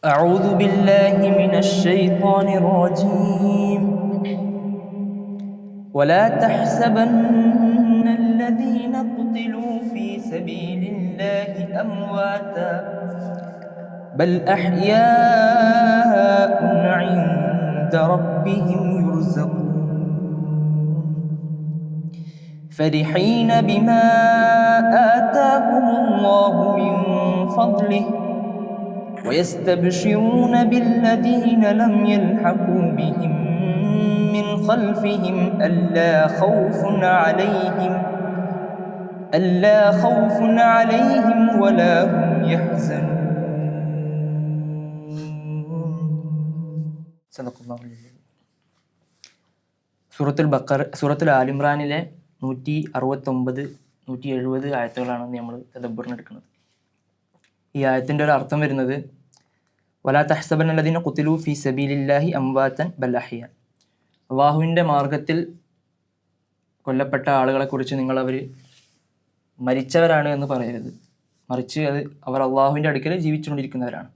أعوذ بالله من الشيطان الرجيم ولا تحسبن الذين قتلوا في سبيل الله أمواتا بل أحياء عند ربهم يرزقون فرحين بما آتاهم الله من فضله ويستبشرون بالذين لم يلحقوا بهم من خلفهم ألا خوف عليهم ولا هم يحزنون. സൂറത്തുൽ ആലിമ്രാനിലെ 169, 170 ആയത്തുകളാണ് നമ്മൾ തദബ്ബുറിന് എടുക്കുന്നത്. ഈ ആയത്തിൻ്റെ ഒരു അർത്ഥം വരുന്നത് വലാ തഹ്സബന്ന അല്ലദീന ഖുതിലൂ ഫീ സബീലില്ലാഹി അംവാതൻ ബൽ അഹ്യാ. അള്ളാഹുവിൻ്റെ മാർഗത്തിൽ കൊല്ലപ്പെട്ട ആളുകളെക്കുറിച്ച് അവർ മരിച്ചവരാണ് എന്ന് പറയരുത്, മറിച്ച് അവർ അള്ളാഹുവിൻ്റെ അടുക്കൽ ജീവിച്ചുകൊണ്ടിരിക്കുന്നവരാണ്.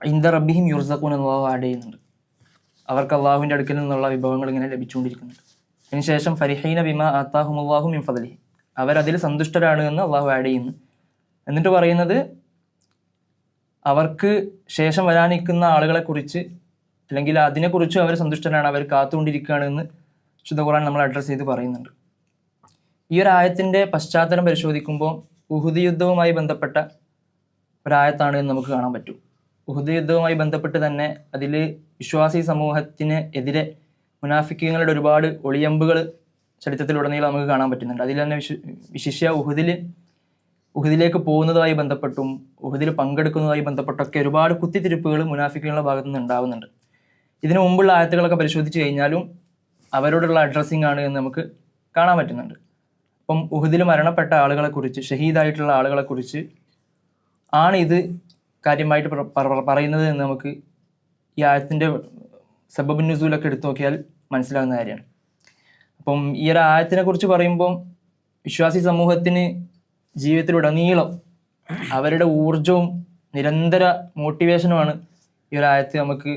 ഇൻദ റബ്ബിഹിം യുർസഖൂൻ എന്ന് അള്ളാഹു ആഡ് ചെയ്യുന്നുണ്ട്. അവർക്ക് അള്ളാഹുവിൻ്റെ അടുക്കൽ നിന്നുള്ള വിഭവങ്ങൾ ഇങ്ങനെ ലഭിച്ചുകൊണ്ടിരിക്കുന്നുണ്ട്. അതിനുശേഷം ഫരിഹീന ബിമാ ആതാഹുമുല്ലാഹു മിൻ ഫദ്ലിഹി, അവരതിൽ സന്തുഷ്ടരാണ് എന്ന് അള്ളാഹു ആഡ് ചെയ്യുന്നു. എന്നിട്ട് പറയുന്നത് അവർക്ക് ശേഷം വരാനിരിക്കുന്ന ആളുകളെക്കുറിച്ച് അല്ലെങ്കിൽ അതിനെക്കുറിച്ച് അവർ സന്തുഷ്ടരാണ്, അവർ കാത്തുകൊണ്ടിരിക്കുകയാണ് എന്ന് വിശുദ്ധ ഖുർആൻ നമ്മൾ അഡ്രസ്സ് ചെയ്ത് പറയുന്നുണ്ട്. ഈ ഒരു ആയത്തിൻ്റെ പശ്ചാത്തലം പരിശോധിക്കുമ്പോൾ ഉഹുദ് യുദ്ധവുമായി ബന്ധപ്പെട്ട ഒരായത്താണ് എന്ന് നമുക്ക് കാണാൻ പറ്റും. ഉഹുദ് യുദ്ധവുമായി ബന്ധപ്പെട്ട് തന്നെ അതിൽ വിശ്വാസി സമൂഹത്തിന് എതിരെ മുനാഫിക്കുകളുടെ ഒരുപാട് ഒളിയമ്പുകൾ ചരിത്രത്തിലുടനീളം നമുക്ക് കാണാൻ പറ്റുന്നുണ്ട്. അതിൽ തന്നെ വിശിഷ്യ ഉഹുദിലേക്ക് പോകുന്നതുമായി ബന്ധപ്പെട്ടും ഉഹുദിൽ പങ്കെടുക്കുന്നതുമായി ബന്ധപ്പെട്ടൊക്കെ ഒരുപാട് കുത്തിത്തിരിപ്പുകൾ മുനാഫിക്കുകളുടെ ഭാഗത്തു നിന്ന് ഉണ്ടാകുന്നുണ്ട്. ഇതിനു മുമ്പുള്ള ആയത്തുകളൊക്കെ പരിശോധിച്ച് കഴിഞ്ഞാലും അവരോടുള്ള അഡ്രസ്സിംഗ് ആണ് എന്ന് നമുക്ക് കാണാൻ പറ്റുന്നുണ്ട്. അപ്പം ഉഹുദിൽ മരണപ്പെട്ട ആളുകളെക്കുറിച്ച്, ഷഹീദായിട്ടുള്ള ആളുകളെക്കുറിച്ച് ആണ് ഇത് കാര്യമായിട്ട് പറയുന്നത് എന്ന് നമുക്ക് ഈ ആയത്തിൻ്റെ സബബുൻ നുസൂലൊക്കെ എടുത്തു നോക്കിയാൽ മനസ്സിലാകുന്ന കാര്യമാണ്. അപ്പം ഈ ഒരു ആയത്തിനെ കുറിച്ച് പറയുമ്പോൾ വിശ്വാസി സമൂഹത്തിന് ജീവിതത്തിലുടനീളം അവരുടെ ഊർജവും നിരന്തര മോട്ടിവേഷനുമാണ് ഈ ഒരു ആയത്ത് നമുക്ക്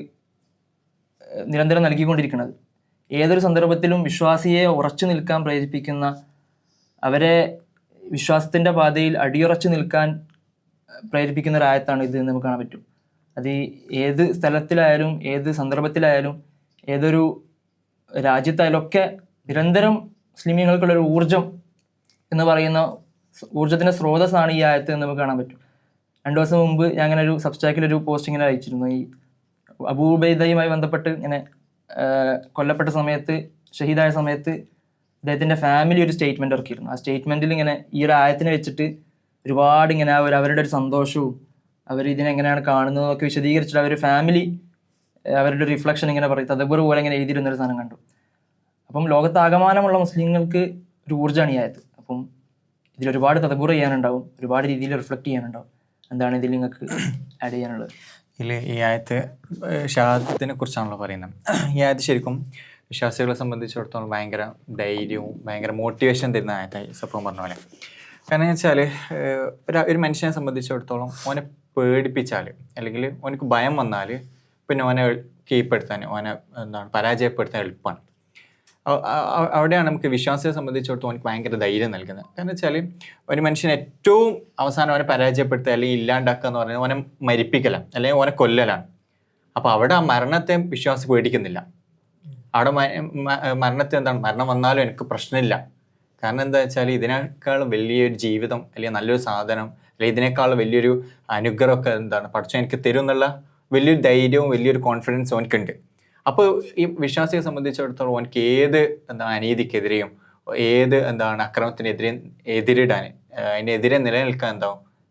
നിരന്തരം നൽകിക്കൊണ്ടിരിക്കുന്നത്. ഏതൊരു സന്ദർഭത്തിലും വിശ്വാസിയെ ഉറച്ചു നിൽക്കാൻ പ്രേരിപ്പിക്കുന്ന, അവരെ വിശ്വാസത്തിൻ്റെ പാതയിൽ അടിയുറച്ചു നിൽക്കാൻ പ്രേരിപ്പിക്കുന്ന ഒരു ആയത്താണ് ഇത് എന്ന് നമുക്ക് കാണാൻ പറ്റും. അത് ഏത് സ്ഥലത്തിലായാലും ഏത് സന്ദർഭത്തിലായാലും ഏതൊരു രാജ്യത്തായാലും ഒക്കെ നിരന്തരം മുസ്ലിമീങ്ങൾക്കുള്ളൊരു ഊർജം എന്ന് പറയുന്ന ഊർജത്തിൻ്റെ സ്രോതസ്സാണ് ഈ ആയത്ത് എന്ന് നമുക്ക് കാണാൻ പറ്റും. 2 ദിവസം മുമ്പ് ഞാൻ അങ്ങനെ ഒരു സബ്സ്റ്റാക്കിലൊരു പോസ്റ്റ് ഇങ്ങനെ അയച്ചിരുന്നു. ഈ അബൂ ഉബൈദയുമായി ബന്ധപ്പെട്ട് ഇങ്ങനെ കൊല്ലപ്പെട്ട സമയത്ത്, ഷഹീദായ സമയത്ത് അദ്ദേഹത്തിൻ്റെ ഫാമിലി ഒരു സ്റ്റേറ്റ്മെൻറ്റ് ഇറക്കിയിരുന്നു. ആ സ്റ്റേറ്റ്മെൻറ്റിൽ ഇങ്ങനെ ഈ ഒരു ആയത്തിനെ വെച്ചിട്ട് ഒരുപാട് ഇങ്ങനെ അവരുടെ ഒരു സന്തോഷവും അവർ ഇതിനെങ്ങനെയാണ് കാണുന്നതൊക്കെ വിശദീകരിച്ചിട്ട് അവർ ഫാമിലി അവരുടെ റിഫ്ലക്ഷൻ ഇങ്ങനെ പറയും, തദബ്ബുർ പോലെ ഇങ്ങനെ എഴുതിയിരുന്നൊരു സാധനം കണ്ടു. അപ്പം ലോകത്താകമാനമുള്ള മുസ്ലിങ്ങൾക്ക് ഒരു ഊർജ്ജമാണ് ഈ ആയത്ത്. അപ്പം ഇതിലൊരുപാട് തദബ്ബുർ ചെയ്യാനുണ്ടാവും, ഒരുപാട് രീതിയിൽ റിഫ്ലക്റ്റ് ചെയ്യാനുണ്ടാവും. എന്താണ് ഇതിൽ നിങ്ങൾക്ക് ആഡ് ചെയ്യാനുള്ളത്? ഈ ആയത്ത് ഷഹാദത്തിനെ കുറിച്ചാണല്ലോ പറയുന്നത്. ഈ ആയത്ത് ശരിക്കും വിശ്വാസികളെ സംബന്ധിച്ചിടത്തോളം ഭയങ്കര ധൈര്യവും ഭയങ്കര മോട്ടിവേഷൻ തരുന്ന ആയത്തായി സഫം പറഞ്ഞ പോലെ. കാരണം വെച്ചാൽ ഒരു മനുഷ്യനെ സംബന്ധിച്ചിടത്തോളം ഓനെ പേടിപ്പിച്ചാൽ അല്ലെങ്കിൽ ഓനക്ക് ഭയം വന്നാൽ പിന്നെ ഓനെ കീഴ്പ്പെടുത്താൻ, ഓനെ പരാജയപ്പെടുത്താൻ എളുപ്പമാണ്. അവിടെയാണ് നമുക്ക് വിശ്വാസിയെ സംബന്ധിച്ചിടത്തോളം ഓനക്ക് ഭയങ്കര ധൈര്യം നൽകുന്നത്. കാരണം വെച്ചാൽ ഒരു മനുഷ്യനെ ഏറ്റവും അവസാനം ഓനെ പരാജയപ്പെടുത്തുക അല്ലെങ്കിൽ ഇല്ലാണ്ടാക്കുക എന്ന് പറയുന്നത് ഓനെ മരിപ്പിക്കലാണ് അല്ലെങ്കിൽ ഓനെ കൊല്ലലാണ്. അപ്പോൾ അവിടെ ആ മരണത്തെ വിശ്വാസി പേടിക്കുന്നില്ല. അവിടെ മരണത്തെ മരണം വന്നാലും എനിക്ക് പ്രശ്നമില്ല. കാരണം എന്താ വെച്ചാൽ ഇതിനേക്കാളും വലിയൊരു ജീവിതം അല്ലെങ്കിൽ നല്ലൊരു സാധനം അല്ലെങ്കിൽ ഇതിനേക്കാളും വലിയൊരു അനുഗ്രഹമൊക്കെ പഠിച്ചോ എനിക്ക് തരും എന്നുള്ള വലിയൊരു ധൈര്യവും വലിയൊരു കോൺഫിഡൻസും എനിക്കുണ്ട്. അപ്പോൾ ഈ വിശ്വാസിയെ സംബന്ധിച്ചിടത്തോളം എനിക്ക് ഏത് അനീതിക്കെതിരെയും ഏത് അക്രമത്തിനെതിരെയും എതിരിടാൻ, അതിനെതിരെ നിലനിൽക്കാൻ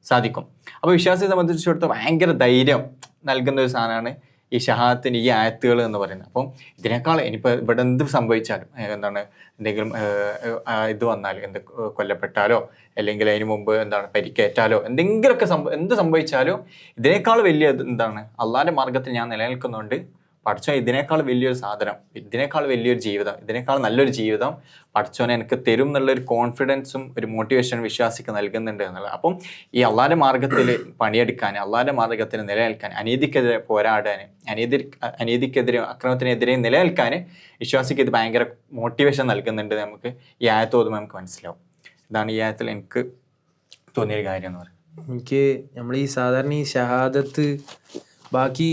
സാധിക്കും. അപ്പോൾ വിശ്വാസിയെ സംബന്ധിച്ചിടത്തോളം ഭയങ്കര ധൈര്യം നൽകുന്ന ഒരു സാധനമാണ് ഈ ഷഹാദത്തിന് ഈ ആയത്തുകൾ എന്ന് പറയുന്നത്. അപ്പം ഇതിനേക്കാൾ ഇനിയിപ്പോൾ ഇവിടെ എന്ത് സംഭവിച്ചാലും എന്തെങ്കിലും ഇത് വന്നാൽ കൊല്ലപ്പെട്ടാലോ അല്ലെങ്കിൽ അതിന് മുമ്പ് പരിക്കേറ്റാലോ എന്തെങ്കിലുമൊക്കെ എന്ത് സംഭവിച്ചാലും ഇതിനേക്കാൾ വലിയ അള്ളാഹിൻ്റെ മാർഗത്തിൽ ഞാൻ നിലനിൽക്കുന്നുണ്ട്, പഠിച്ചോൻ ഇതിനേക്കാൾ വലിയൊരു സാധനം, ഇതിനേക്കാൾ വലിയൊരു ജീവിതം, ഇതിനേക്കാൾ നല്ലൊരു ജീവിതം പഠിച്ചോനെ എനിക്ക് തരും എന്നുള്ളൊരു കോൺഫിഡൻസും ഒരു മോട്ടിവേഷനും വിശ്വാസിക്ക് നൽകുന്നുണ്ട് എന്നുള്ളത്. അപ്പം ഈ അള്ളാന്റെ മാർഗത്തിൽ പണിയെടുക്കാൻ, അള്ളാന്റെ മാർഗത്തിൽ നിലനിൽക്കാൻ, അനീതിക്കെതിരെ പോരാടാൻ, അനീതിക്കെതിരെ അക്രമത്തിനെതിരെ നിലനിൽക്കാൻ വിശ്വാസിക്ക് ഇത് ഭയങ്കര മോട്ടിവേഷൻ നൽകുന്നുണ്ട്. നമുക്ക് ഈ ആയത്ത് ഓതുമ്പോൾ നമുക്ക് മനസ്സിലാവും. ഇതാണ് ഈ ആയത്തിൽ എനിക്ക് തോന്നിയൊരു കാര്യം എന്ന് പറയുന്നത്. എനിക്ക് നമ്മൾ ഈ സാധാരണ ഈ ഷഹാദത്ത് ബാക്കി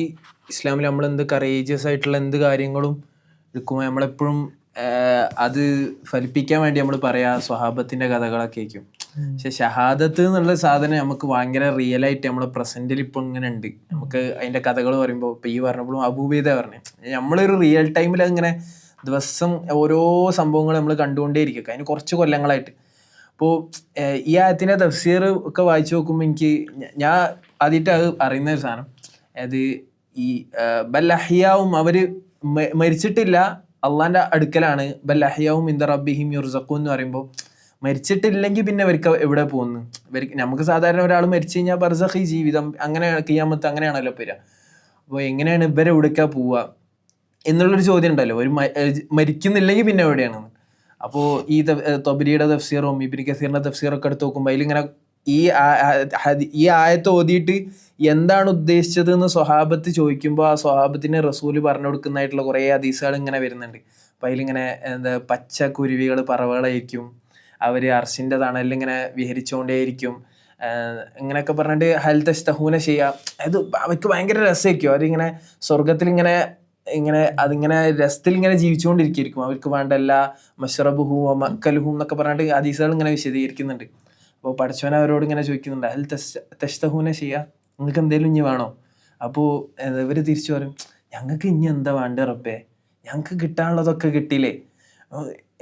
ഇസ്ലാമിൽ നമ്മൾ എന്ത് കറേജിയസ് ആയിട്ടുള്ള എന്ത് കാര്യങ്ങളും എടുക്കുമ്പോൾ നമ്മളെപ്പോഴും അത് ഫലിപ്പിക്കാൻ വേണ്ടി നമ്മൾ പറയാ സ്വഹാബത്തിന്റെ കഥകളൊക്കെ ആയിരിക്കും. പക്ഷെ ഷഹാദത്ത് എന്നുള്ള സാധനം നമുക്ക് ഭയങ്കര റിയൽ ആയിട്ട് നമ്മളെ പ്രസന്റിൽ ഇപ്പൊ ഇങ്ങനെ ഉണ്ട്. നമുക്ക് അതിന്റെ കഥകൾ പറയുമ്പോൾ ഇപ്പൊ ഈ പറഞ്ഞപ്പോഴും അബൂബൈദ പറഞ്ഞു, നമ്മളൊരു റിയൽ ടൈമിൽ അങ്ങനെ ദിവസം ഓരോ സംഭവങ്ങൾ നമ്മൾ കണ്ടുകൊണ്ടേയിരിക്കും അതിന് കുറച്ച് കൊല്ലങ്ങളായിട്ട്. അപ്പോൾ ഈ ആയത്തിന്റെ തഫ്സീർ ഒക്കെ വായിച്ചു നോക്കുമ്പോൾ എനിക്ക് ഞാൻ ആദ്യമായിട്ട് അത് അറിയുന്ന ഒരു സാധനം, അതായത് ഈ ബല്ലഹിയാവും അവര് മരിച്ചിട്ടില്ല, അള്ളാന്റെ അടുക്കലാണ്. ബല്ലഹിയാവും ഇന്ദ റബ്ബിഹിം യുർസഖൂൻ എന്ന് പറയുമ്പോൾ മരിച്ചിട്ടില്ലെങ്കിൽ പിന്നെ ഇവർക്ക് എവിടെ പോകുന്നു? നമുക്ക് സാധാരണ ഒരാൾ മരിച്ചു കഴിഞ്ഞാൽ ബർസഖി ജീവിതം, അങ്ങനെ ഖിയാമത്ത് അങ്ങനെയാണല്ലോ പേര്. അപ്പോൾ എങ്ങനെയാണ് ഇവരെ എവിടേക്കാ പോവുക എന്നുള്ളൊരു ചോദ്യം ഉണ്ടല്ലോ. ഒരു മരിക്കുന്നില്ലെങ്കിൽ പിന്നെ എവിടെയാണെന്ന്. അപ്പോൾ ഈ തൊബരിയുടെ തഫ്സീറും ഇബ്നു കസീറിന്റെ തഫ്സീറൊക്കെ എടുത്ത് നോക്കുമ്പോൾ അതിലിങ്ങനെ ഈ ആയത്ത് ഓതിയിട്ട് എന്താണ് ഉദ്ദേശിച്ചത് എന്ന് സ്വഹാബത്ത് ചോദിക്കുമ്പോൾ ആ സ്വഹാബത്തിന് റസൂല് പറഞ്ഞു കൊടുക്കുന്നതായിട്ടുള്ള കുറേ ഹദീസുകൾ ഇങ്ങനെ വരുന്നുണ്ട്. അപ്പം അതിലിങ്ങനെ എന്താ പച്ച കുരുവികൾ പറവകളായിരിക്കും, അവർ അർശിൻ്റെ തണലിൽ ഇങ്ങനെ വിഹരിച്ചുകൊണ്ടേയിരിക്കും, ഇങ്ങനെയൊക്കെ പറഞ്ഞിട്ട് ഹൽ തസ്തഹൂന ചെയ്യുക. അത് അവർക്ക് ഭയങ്കര രസമായിരിക്കും. അവരിങ്ങനെ സ്വർഗത്തിൽ ഇങ്ങനെ അതിങ്ങനെ രസത്തിൽ ഇങ്ങനെ ജീവിച്ചുകൊണ്ടിരിക്കും. അവർക്ക് വേണ്ട എല്ലാ മഷ്റബുഹു മക്കലുഹും എന്നൊക്കെ പറഞ്ഞിട്ട് ഹദീസുകൾ ഇങ്ങനെ വിശദീകരിക്കുന്നുണ്ട്. അപ്പോൾ പഠിച്ചവൻ അവരോട് ഇങ്ങനെ ചോദിക്കുന്നുണ്ട്, അൽ തസ്തഹൂന ചെയ്യുക, നിങ്ങൾക്ക് എന്തെങ്കിലും ഇനി വേണോ? അപ്പോൾ ഇവർ തിരിച്ചു പറയും, ഞങ്ങൾക്ക് ഇനി എന്താ വേണ്ട റബ്ബേ, ഞങ്ങൾക്ക് കിട്ടാനുള്ളതൊക്കെ കിട്ടിയില്ലേ.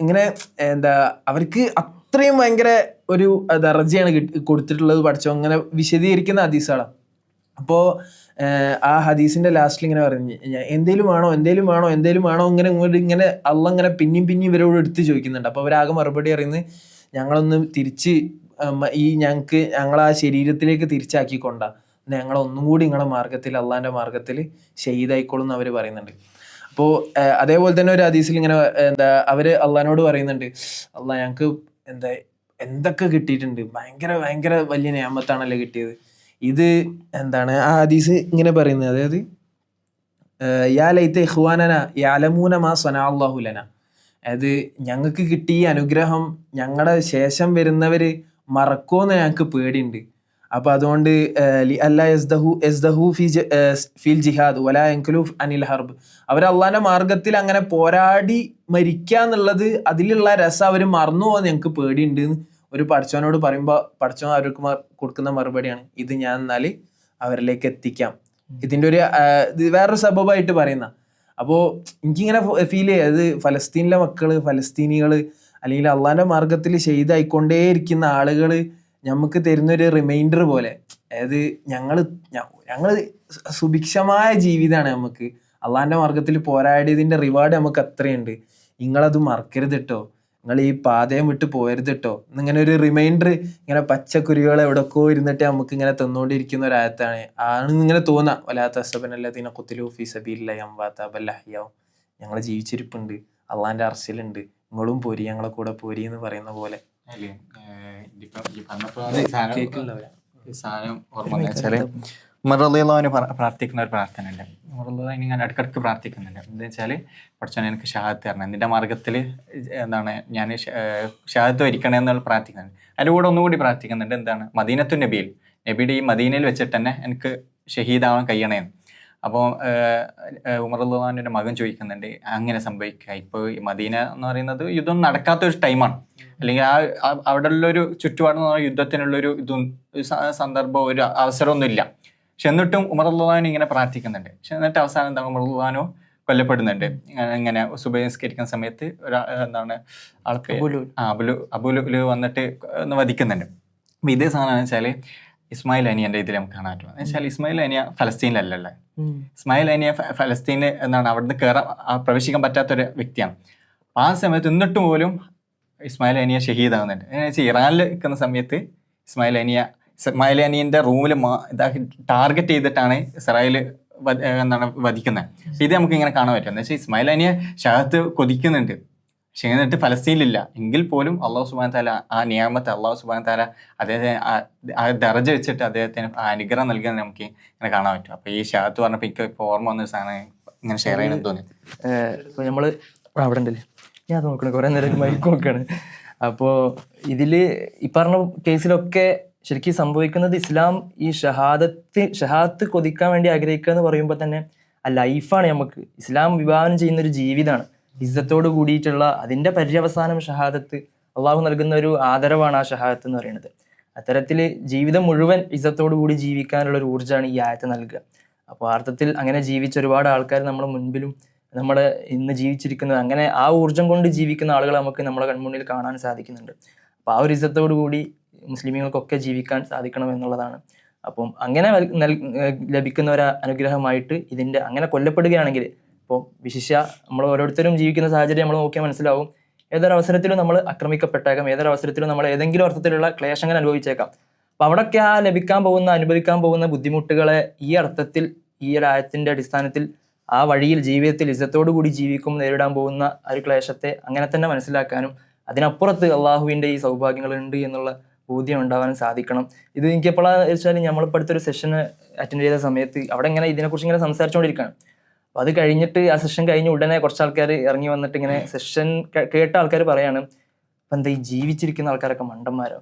ഇങ്ങനെ എന്താ അവർക്ക് അത്രയും ഭയങ്കര ഒരു ദർജയാണ് കൊടുത്തിട്ടുള്ളത്. പഠിച്ചോ അങ്ങനെ വിശദീകരിക്കുന്ന ഹദീസുകളാണ്. അപ്പോൾ ആ ഹദീസിന്റെ ലാസ്റ്റിൽ ഇങ്ങനെ പറഞ്ഞു, എന്തേലും വേണോ ഇങ്ങനെ അള്ള ഇങ്ങനെ പിന്നെയും ഇവരോട് എടുത്ത് ചോദിക്കുന്നുണ്ട്. അപ്പോൾ അവരാകെ മറുപടി അറിയുന്നത്, ഞങ്ങളൊന്ന് തിരിച്ച് ഞങ്ങൾ ആ ശരീരത്തിലേക്ക് തിരിച്ചാക്കിക്കൊണ്ടാ, ഞങ്ങളൊന്നും കൂടി നിങ്ങളുടെ മാർഗത്തിൽ അള്ളാന്റെ മാർഗത്തിൽ ഷഹീദായിക്കോളും എന്ന് അവർ പറയുന്നുണ്ട്. അപ്പോൾ അതേപോലെ തന്നെ ഒരു ഹദീസിൽ ഇങ്ങനെ എന്താ അവര് അള്ളഹാനോട് പറയുന്നുണ്ട്, അള്ളാഹ് ഞങ്ങൾക്ക് എന്തൊക്കെ കിട്ടിയിട്ടുണ്ട്, ഭയങ്കര വലിയ നിഅമത്താണല്ലോ കിട്ടിയത്. ഇത് എന്താണ് ആ ഹദീസ് ഇങ്ങനെ പറയുന്നത്, അതായത് യാ ലൈത ഇഖ്വാനന യഅലമൂന മാ സനഅ അല്ലാഹു ലന, അതായത് ഞങ്ങൾക്ക് കിട്ടിയ അനുഗ്രഹം ഞങ്ങളുടെ ശേഷം വരുന്നവര് മറക്കോന്ന് ഞങ്ങൾക്ക് പേടിയുണ്ട്. അപ്പൊ അതുകൊണ്ട് അല്ലാ യസ്ദഹു ഫിൽ ജിഹാദ് വലാ യൻകുലു അനിൽ ഹർബ്, അവർ അള്ളാന്റെ മാർഗത്തിൽ അങ്ങനെ പോരാടി മരിക്കുക എന്നുള്ളത് അതിലുള്ള രസം അവർ മറന്നു പോകാൻ ഞങ്ങൾക്ക് പേടിയുണ്ട് എന്ന് ഒരു പഠിച്ചവനോട് പറയുമ്പോൾ പഠിച്ചവൻ അവർക്ക് കൊടുക്കുന്ന മറുപടിയാണ്, ഇത് ഞാൻ എന്നാല് അവരിലേക്ക് എത്തിക്കാം. ഇതിന്റെ ഒരു വേറൊരു സബബായിട്ട് പറയുന്ന. അപ്പോൾ എനിക്കിങ്ങനെ ഫീൽ ചെയ്യുക, അത് ഫലസ്തീനിലെ മക്കള്, ഫലസ്തീനികള്, അല്ലെങ്കിൽ അള്ളാന്റെ മാർഗത്തിൽ ഷഹീദായിക്കൊണ്ടേയിരിക്കുന്ന ആളുകള് നമുക്ക് തരുന്നൊരു റിമൈൻഡർ പോലെ. അതായത് ഞങ്ങള് സുഭിക്ഷമായ ജീവിതമാണ് നമുക്ക്, അള്ളാന്റെ മാർഗത്തിൽ പോരാടിയതിന്റെ റിവാർഡ് നമുക്ക് അത്രയുണ്ട്, നിങ്ങളത് മറക്കരുത് കേട്ടോ, നിങ്ങൾ ഈ പാതയം വിട്ട് പോയരുത് കേട്ടോ എന്നിങ്ങനെ ഒരു റിമൈൻഡർ ഇങ്ങനെ പച്ചക്കുരുകൾ എവിടെക്കോ ഇരുന്നിട്ട് നമുക്ക് ഇങ്ങനെ തന്നുകൊണ്ടിരിക്കുന്ന ഒരു ആയത്താണ്. ഇങ്ങനെ തോന്നാം, വലാത്ത അസബനല്ലദീന ഖുതിലൂ ഫീ സബീലില്ലാഹി അംവാതാ ബൽ അഹ്യാഉ, ഞങ്ങൾ ജീവിച്ചിരിപ്പുണ്ട്, അള്ളാന്റെ അർശിലുണ്ട്, നിങ്ങളും പോരി, ഞങ്ങളെ കൂടെ പോരി എന്ന് പറയുന്ന പോലെ. പ്രാർത്ഥിക്കുന്ന ഒരു പ്രാർത്ഥന ഉണ്ട്. ഞാൻ ഇടയ്ക്കിടയ്ക്ക് പ്രാർത്ഥിക്കുന്നുണ്ട്. എന്താ വെച്ചാൽ, പഠിച്ചോനെ എനിക്ക് ഷഹാദത്ത് തരണം, നിന്റെ മാർഗത്തിൽ എന്താണ് ഞാൻ ഷഹാദത്ത് വരിക്കണേ എന്നുള്ള പ്രാർത്ഥിക്കുന്നുണ്ട്. അതിൻ്റെ കൂടെ ഒന്നുകൂടി പ്രാർത്ഥിക്കുന്നുണ്ട്, എന്താണ് മദീനത്തു നബിയുടെ ഈ മദീനയിൽ വെച്ചിട്ട് തന്നെ എനിക്ക് ഷഹീദാവാൻ കഴിയണേന്ന്. അപ്പോൾ ഉമർ റളിയല്ലാഹുവിന്റെ മകൻ ചോദിക്കുന്നുണ്ട്, അങ്ങനെ സംഭവിക്കുക, ഇപ്പോൾ ഈ മദീന എന്ന് പറയുന്നത് യുദ്ധം നടക്കാത്തൊരു ടൈമാണ്, അല്ലെങ്കിൽ അവിടെ ഉള്ളൊരു ചുറ്റുപാടെന്ന് പറഞ്ഞാൽ യുദ്ധത്തിനുള്ളൊരു സന്ദർഭം, ഒരു അവസരമൊന്നും ഇല്ല. പക്ഷെ എന്നിട്ടും ഉമർ റളിയല്ലാഹു ഇങ്ങനെ പ്രാർത്ഥിക്കുന്നുണ്ട്. പക്ഷെ എന്നിട്ട് അവസാനം എന്താ, ഉമർ റളിയല്ലാഹു കൊല്ലപ്പെടുന്നുണ്ട്. ഇങ്ങനെ സുബഹി നിസ്കരിക്കുന്ന സമയത്ത് അബൂലുൽ വന്നിട്ട് വധിക്കുന്നുണ്ട്. അപ്പം ഇതേ സാധനം വെച്ചാൽ ഇസ്മായിൽ അനിയൻ്റെ ഇതിൽ നമുക്ക് കാണാൻ പറ്റും. എന്ന് വെച്ചാൽ ഇസ്മായിൽ അനിയ ഫലസ്തീനിലല്ലല്ലേ, ഇസ്മായിൽ അനിയ ഫലസ്തീനിൽ എന്താണ് അവിടുന്ന് പ്രവേശിക്കാൻ പറ്റാത്തൊരു വ്യക്തിയാണ്. ആ സമയത്ത് എന്നിട്ടും പോലും ഇസ്മായിൽ അനിയ ഷഹീദാകുന്നുണ്ട്. എന്നു വെച്ചാൽ ഇറാനിൽ നിൽക്കുന്ന സമയത്ത് ഇസ്മായിൽ അനിയൻ്റെ റൂമിൽ ഇതാക്കി ടാർഗറ്റ് ചെയ്തിട്ടാണ് ഇസ്രായേൽ എന്താണ് വധിക്കുന്നത്. ഇത് നമുക്ക് ഇങ്ങനെ കാണാൻ പറ്റും. എന്ന് വെച്ചാൽ ഇസ്മായിൽ അനിയെ ഷഹാദത്ത് കൊതിക്കുന്നുണ്ട്, പക്ഷേ എന്നിട്ട് ഫലസ്തീനിലില്ല എങ്കിൽ പോലും അള്ളാഹു സുബ്ഹാനഹു വ തആല ആ നിയാമത്ത് അള്ളാഹു സുബ്ഹാനഹു വ തആല അദ്ദേഹത്തെ ആ ദറജ വെച്ചിട്ട് അദ്ദേഹത്തിന് ആ അനുഗ്രഹം നൽകുന്നത് നമുക്ക് ഇങ്ങനെ കാണാൻ പറ്റും. അപ്പോൾ ഈ ഷഹാദത്ത് പറഞ്ഞപ്പോൾ എനിക്ക് ഇപ്പോൾ ഓർമ്മ വന്നൊരു സാധനം ഇങ്ങനെ ഷെയർ ചെയ്യണം തോന്നി. ഇപ്പോൾ നമ്മൾ അവിടെ ഉണ്ടല്ലേ, ഞാൻ അത് നോക്കണം, കുറേ നേരം മൈക്ക് നോക്കാണ്. അപ്പോൾ ഇതിൽ ഈ പറഞ്ഞ കേസിലൊക്കെ ശരിക്കും സംഭവിക്കുന്നത് ഇസ്ലാം ഈ ഷഹാദത്ത് കൊതിക്കാൻ വേണ്ടി ആഗ്രഹിക്കുക എന്ന് പറയുമ്പോൾ തന്നെ ആ ലൈഫാണ്. നമുക്ക് ഇസ്ലാം വിഭാവനം ചെയ്യുന്ന ഒരു ജീവിതമാണ്, ഇസ്സത്തോട് കൂടിയിട്ടുള്ള അതിൻ്റെ പര്യവസാനം ഷഹാദത്ത്. അള്ളാഹു നൽകുന്ന ഒരു ആദരവാണ് ആ ഷഹാദത്ത് എന്ന് പറയുന്നത്. അത്തരത്തിൽ ജീവിതം മുഴുവൻ ഇസ്സത്തോടു കൂടി ജീവിക്കാനുള്ള ഒരു ഊർജ്ജമാണ് ഈ ആയത്ത് നൽകുക. അപ്പോൾ അർത്ഥത്തിൽ അങ്ങനെ ജീവിച്ച ഒരുപാട് ആൾക്കാർ നമ്മുടെ മുൻപിലും നമ്മുടെ ഇന്ന് ജീവിച്ചിരിക്കുന്നത്, അങ്ങനെ ആ ഊർജ്ജം കൊണ്ട് ജീവിക്കുന്ന ആളുകളെ നമുക്ക് നമ്മുടെ കൺമുന്നിൽ കാണാൻ സാധിക്കുന്നുണ്ട്. അപ്പോൾ ആ ഒരു ഇസ്സത്തോടു കൂടി മുസ്ലിമീങ്ങൾക്കൊക്കെ ജീവിക്കാൻ സാധിക്കണം എന്നുള്ളതാണ്. അപ്പം അങ്ങനെ ലഭിക്കുന്ന ഒരു അനുഗ്രഹമായിട്ട് ഇതിൻ്റെ അങ്ങനെ കൊല്ലപ്പെടുകയാണെങ്കിൽ, ഇപ്പോൾ വിശിഷ്യ നമ്മൾ ഓരോരുത്തരും ജീവിക്കുന്ന സാഹചര്യം നമ്മൾ നോക്കിയാൽ മനസ്സിലാവും, ഏതൊരവസരത്തിലും നമ്മൾ ആക്രമിക്കപ്പെട്ടേക്കാം, ഏതൊരവസരത്തിലും നമ്മൾ ഏതെങ്കിലും അർത്ഥത്തിലുള്ള ക്ലേശങ്ങൾ അനുഭവിച്ചേക്കാം. അപ്പം അവിടെയൊക്കെ ആ അനുഭവിക്കാൻ പോകുന്ന ബുദ്ധിമുട്ടുകളെ ഈ അർത്ഥത്തിൽ ഈ ഒരു ആയത്തിൻ്റെ അടിസ്ഥാനത്തിൽ ആ വഴിയിൽ ജീവിതത്തിൽ ഇസ്സത്തോടു കൂടി ജീവിക്കും നേരിടാൻ പോകുന്ന ഒരു ക്ലേശത്തെ അങ്ങനെ തന്നെ മനസ്സിലാക്കാനും അതിനപ്പുറത്ത് അള്ളാഹുവിൻ്റെ ഈ സൗഭാഗ്യങ്ങളുണ്ട് എന്നുള്ള ബോധ്യം ഉണ്ടാവാനും സാധിക്കണം. ഇത് എനിക്ക് എപ്പോഴാണെന്ന് വെച്ചാൽ നമ്മളിപ്പോൾ അടുത്തൊരു സെഷന് അറ്റൻഡ് ചെയ്ത സമയത്ത് അവിടെ ഇങ്ങനെ ഇതിനെക്കുറിച്ച് ഇങ്ങനെ സംസാരിച്ചുകൊണ്ടിരിക്കുകയാണ്. അപ്പോൾ അത് കഴിഞ്ഞിട്ട് ആ സെഷൻ കഴിഞ്ഞ് ഉടനെ കുറച്ച് ആൾക്കാർ ഇറങ്ങി വന്നിട്ട് ഇങ്ങനെ സെഷൻ കേട്ട ആൾക്കാർ പറയാണ്, അപ്പം എന്താ ഈ ജീവിച്ചിരിക്കുന്ന ആൾക്കാരൊക്കെ മണ്ടന്മാരോ,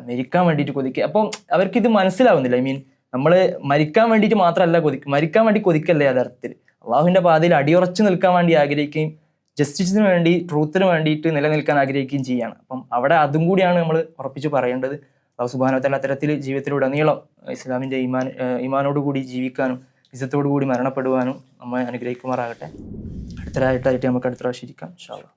മരിക്കാൻ വേണ്ടിയിട്ട് കൊതിക്കുക. അപ്പം അവർക്കിത് മനസ്സിലാവുന്നില്ല. ഐ മീൻ നമ്മൾ മരിക്കാൻ വേണ്ടിയിട്ട് മാത്രമല്ല മരിക്കാൻ വേണ്ടി കൊതിക്കല്ലേ യഥാർത്ഥത്തിൽ അള്ളാഹുവിൻ്റെ പാതയിൽ അടിയുറച്ച് നിൽക്കാൻ വേണ്ടി ആഗ്രഹിക്കുകയും ജസ്റ്റിസിന് വേണ്ടി ട്രൂത്തിന് വേണ്ടിയിട്ട് നിലനിൽക്കാൻ ആഗ്രഹിക്കുകയും ചെയ്യുകയാണ്. അപ്പം അവിടെ അതും കൂടിയാണ് നമ്മൾ ഉറപ്പിച്ച് പറയേണ്ടത്. അള്ളാഹു സുബ്ഹാനഹു വ തആല അത്തരത്തിൽ ജീവിതത്തിലുടനീളം ഇസ്ലാമിൻ്റെ ഈമാനോടുകൂടി ജീവിക്കാനും ഇസ്സത്തോടു കൂടി മരണപ്പെടുവാനും നമ്മെ അനുഗ്രഹിക്കുമാറാകട്ടെ. അടുത്തൊരായിട്ടായിട്ട് നമുക്ക് അടുത്ത പ്രാവശ്യം ഇരിക്കാം ഇൻഷാ അല്ലാഹ്.